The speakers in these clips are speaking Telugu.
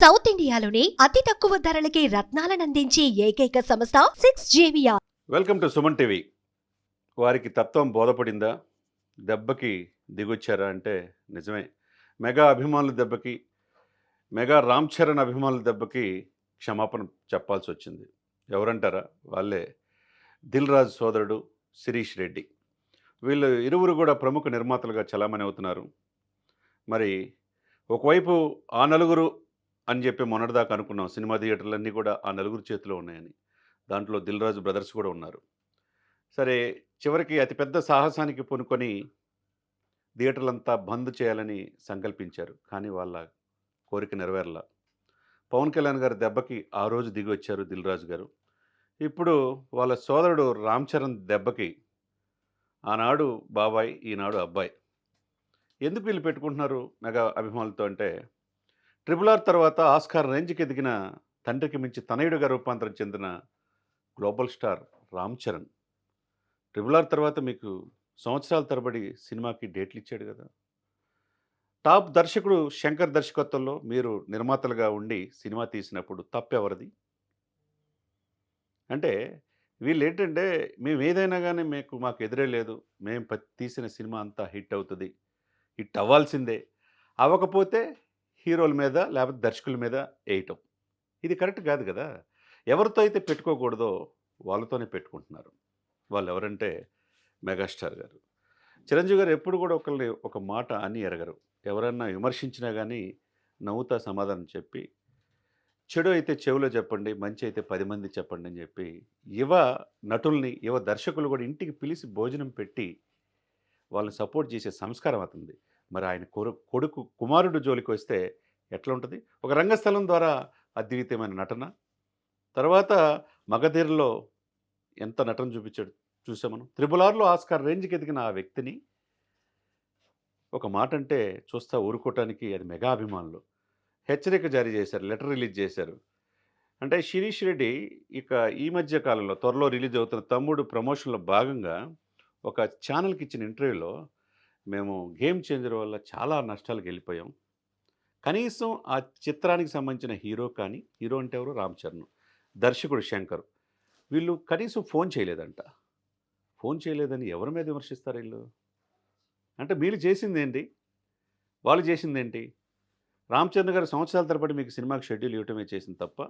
సౌత్ ఇండియాలోని అతి తక్కువ ధరలకి రత్నాలనందించే ఏకైక సంస్థ 6JVR. Welcome to Suman TV. వారికి తత్వం బోధపడిందా? దెబ్బకి దిగొచ్చారా అంటే నిజమే. మెగా అభిమానుల దెబ్బకి, మెగా రామ్ చరణ్ అభిమానుల దెబ్బకి క్షమాపణ చెప్పాల్సి వచ్చింది. ఎవరంటారా? వాళ్ళే దిల్ రాజు సోదరుడు శిరీష్ రెడ్డి. వీళ్ళు ఇరువురు కూడా ప్రముఖ నిర్మాతలుగా చలామణి అవుతున్నారు. మరి ఒకవైపు ఆ నలుగురు అని చెప్పి మొన్నటిదాకా అనుకున్నాం. సినిమా థియేటర్లన్నీ కూడా ఆ నలుగురు చేతిలో ఉన్నాయని. దాంట్లో దిల్ రాజు బ్రదర్స్ కూడా ఉన్నారు. సరే, చివరికి అతిపెద్ద సాహసానికి పూనుకొని థియేటర్లంతా బంద్ చేయాలని సంకల్పించారు. కానీ వాళ్ళ కోరిక నెరవేరలా. పవన్ కళ్యాణ్ గారి దెబ్బకి ఆ రోజు దిగి వచ్చారు దిల్ రాజు గారు. ఇప్పుడు వాళ్ళ సోదరుడు రామ్ చరణ్ దెబ్బకి ఆనాడు బాబాయ్, ఈనాడు అబ్బాయి. ఎందుకు వీళ్ళు పెట్టుకుంటున్నారు మెగా అభిమానులతో అంటే, ట్రిపుల్ ఆర్ తర్వాత ఆస్కార్ రేంజ్కి ఎదిగిన తండ్రికి మించి తనయుడిగా రూపాంతరం చెందిన global star Ram Charan. Triple R తర్వాత మీకు సంవత్సరాల తరబడి సినిమాకి డేట్లు ఇచ్చాడు కదా. టాప్ దర్శకుడు శంకర్ దర్శకత్వంలో మీరు నిర్మాతలుగా ఉండి సినిమా తీసినప్పుడు తప్పెవరిది? అంటే వీళ్ళేంటంటే, మేము ఏదైనా కానీ మాకు ఎదురే లేదు, మేము తీసిన సినిమా అంతా హిట్ అవుతుంది, హిట్ అవ్వాల్సిందే, అవ్వకపోతే హీరోల మీద లేకపోతే దర్శకుల మీద వేయటం. ఇది కరెక్ట్ కాదు కదా. ఎవరితో అయితే పెట్టుకోకూడదో వాళ్ళతోనే పెట్టుకుంటున్నారు. వాళ్ళు ఎవరంటే మెగాస్టార్ గారు. చిరంజీవి గారు ఎప్పుడు కూడా ఒకళ్ళని ఒక మాట అని ఎరగరు. ఎవరన్నా విమర్శించినా కానీ నవ్వుతా సమాధానం చెప్పి, చెడు అయితే చెవిలో చెప్పండి, మంచి అయితే 10 మంది చెప్పండి అని చెప్పి యువ నటుల్ని, యువ దర్శకులు కూడా ఇంటికి పిలిచి భోజనం పెట్టి వాళ్ళని సపోర్ట్ చేసే సంస్కారం అతనిది. మరి ఆయన కొడుకు కుమారుడు జోలికి వస్తే ఎట్లా ఉంటుంది? ఒక రంగస్థలం ద్వారా అద్వితీయమైన నటన, తర్వాత మగధీరలో ఎంత నటన చూపించాడు చూసాం మనం. త్రిబుల్ ఆర్లో ఆస్కార్ రేంజ్కి ఎదిగిన ఆ వ్యక్తిని ఒక మాట అంటే చూస్తా ఊరుకోవటానికి అది మెగా అభిమానులు హెచ్చరిక జారీ చేశారు, లెటర్ రిలీజ్ చేశారు. అంటే శిరీష్ రెడ్డి ఇక ఈ మధ్య కాలంలో త్వరలో రిలీజ్ అవుతున్న తమ్ముడు ప్రమోషన్లో భాగంగా ఒక ఛానల్కి ఇచ్చిన ఇంటర్వ్యూలో, మేము గేమ్ చేంజర్ వల్ల చాలా నష్టాలకు వెళ్ళిపోయాం, కనీసం ఆ చిత్రానికి సంబంధించిన హీరో కానీ, హీరో అంటే ఎవరు? రామ్ చరణ్, దర్శకుడు శంకర్, వీళ్ళు కనీసం ఫోన్ చేయలేదంట. ఫోన్ చేయలేదని ఎవరి మీద విమర్శిస్తారు వీళ్ళు? అంటే వీళ్ళు చేసిందేంటి, వాళ్ళు చేసిందేంటి? రామ్ చరణ్ గారు సంవత్సరాల తరబడి మీకు సినిమాకి షెడ్యూల్ ఇవ్వటమే చేసింది తప్ప,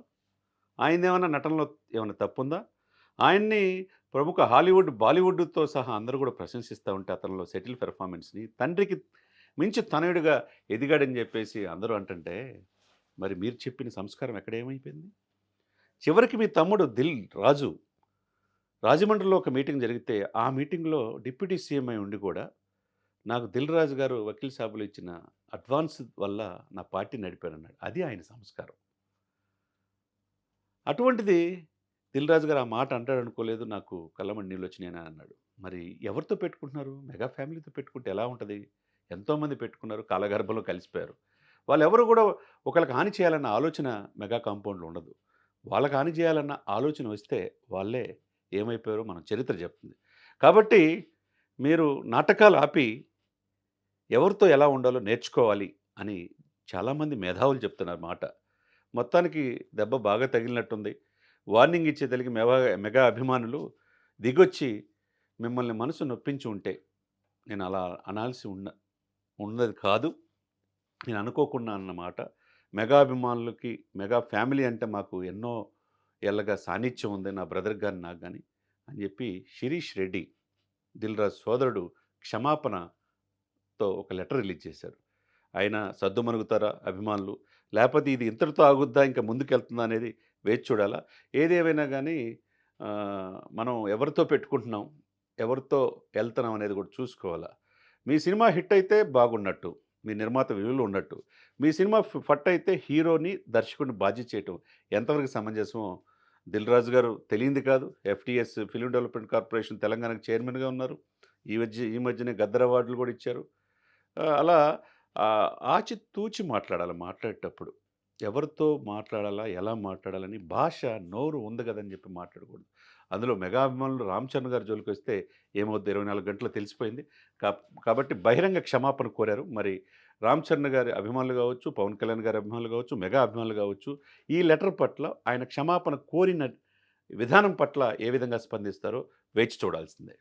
ఆయనదేమన్నా నటనలో ఏమైనా తప్పుందా? ఆయన్ని ప్రముఖ హాలీవుడ్, బాలీవుడ్తో సహా అందరూ కూడా ప్రశంసిస్తూ ఉంటే అతనిలో సెటిల్ పెర్ఫార్మెన్స్ని, తండ్రికి మించి తనయుడిగా ఎదిగాడని చెప్పేసి అందరూ అంటుంటే, మరి మీరు చెప్పిన సంస్కారం ఎక్కడ ఏమైపోయింది? చివరికి మీ తమ్ముడు దిల్ రాజు రాజమండ్రిలో ఒక మీటింగ్ జరిగితే, ఆ మీటింగ్లో డిప్యూటీ సీఎం అయి ఉండి కూడా, నాకు దిల్ రాజు గారు వకీల్ సాబులు ఇచ్చిన అడ్వాన్స్ వల్ల నా పార్టీ నడిపానన్నాడు. అది ఆయన సంస్కారం. అటువంటిది దిల్ రాజు గారు ఆ మాట అంటాడు అనుకోలేదు, నాకు కళ్ళమని నీళ్ళు వచ్చినాయని అన్నాడు. మరి ఎవరితో పెట్టుకుంటున్నారు? మెగా ఫ్యామిలీతో పెట్టుకుంటే ఎలా ఉంటుంది? ఎంతోమంది పెట్టుకున్నారు, కాలగర్భంలో కలిసిపోయారు. వాళ్ళెవరు కూడా ఒకళ్ళకి హాని చేయాలన్న ఆలోచన మెగా కాంపౌండ్లో ఉండదు. వాళ్ళకి హాని చేయాలన్న ఆలోచన వస్తే వాళ్ళే ఏమైపోయారో మన చరిత్ర చెప్తుంది. కాబట్టి మీరు నాటకాలు ఆపి ఎవరితో ఎలా ఉండాలో నేర్చుకోవాలి అని చాలామంది మేధావులు చెప్తున్నారు మాట. మొత్తానికి దెబ్బ బాగా తగిలినట్టుంది. వార్నింగ్ ఇచ్చేదలిగి మెగా అభిమానులు దిగొచ్చి మిమ్మల్ని మనసు నొప్పించి ఉంటే, నేను అలా అనాల్సి ఉన్నది కాదు, నేను అనుకోకుండా అన్నమాట. మెగా అభిమానులకి, మెగా ఫ్యామిలీ అంటే మాకు ఎన్నో ఏళ్ళగా సాన్నిధ్యం ఉంది, నా బ్రదర్ కానీ నాకు కానీ అని చెప్పి శిరీష్ రెడ్డి, దిల్ రాజు సోదరుడు, క్షమాపణతో ఒక లెటర్ రిలీజ్ చేశారు. ఆయన సద్దుమణుగుతారా అభిమానులు, లేకపోతే ఇది ఇంతటితో ఆగుద్దా, ఇంకా ముందుకెళ్తుందా అనేది వేచి చూడాలా. ఏదేమైనా కానీ మనం ఎవరితో పెట్టుకుంటున్నాం, ఎవరితో వెళ్తున్నాం అనేది కూడా చూసుకోవాలా. మీ సినిమా హిట్ అయితే బాగున్నట్టు, మీ నిర్మాత విలువలు ఉన్నట్టు, మీ సినిమా ఫట్ అయితే హీరోని, దర్శకుడిని బాధ్యత చేయటం ఎంతవరకు సమంజసమో దిల్ రాజు గారు తెలియంది కాదు. ఎఫ్టీఎస్ ఫిల్మ్ డెవలప్మెంట్ కార్పొరేషన్ తెలంగాణకు చైర్మన్గా ఉన్నారు. ఈ మధ్యనే గద్దర్ అవార్డులు కూడా ఇచ్చారు. అలా ఆచితూచి మాట్లాడాలి. మాట్లాడేటప్పుడు ఎవరితో మాట్లాడాలా, ఎలా మాట్లాడాలని భాష, నోరు ఉంది కదని చెప్పి మాట్లాడకూడదు. అందులో మెగా అభిమానులు రామ్ చరణ్ గారి జోలికి వస్తే ఏమవుద్ది, 24 గంటల్లో తెలిసిపోయింది. కాబట్టి బహిరంగ క్షమాపణ కోరారు. మరి రామ్ చరణ్ గారి అభిమానులు కావచ్చు, పవన్ కళ్యాణ్ గారి అభిమానులు కావచ్చు, మెగా అభిమానులు కావచ్చు, ఈ లెటర్ పట్ల ఆయన క్షమాపణ కోరిన విధానం పట్ల ఏ విధంగా స్పందిస్తారో వేచి చూడాల్సిందే.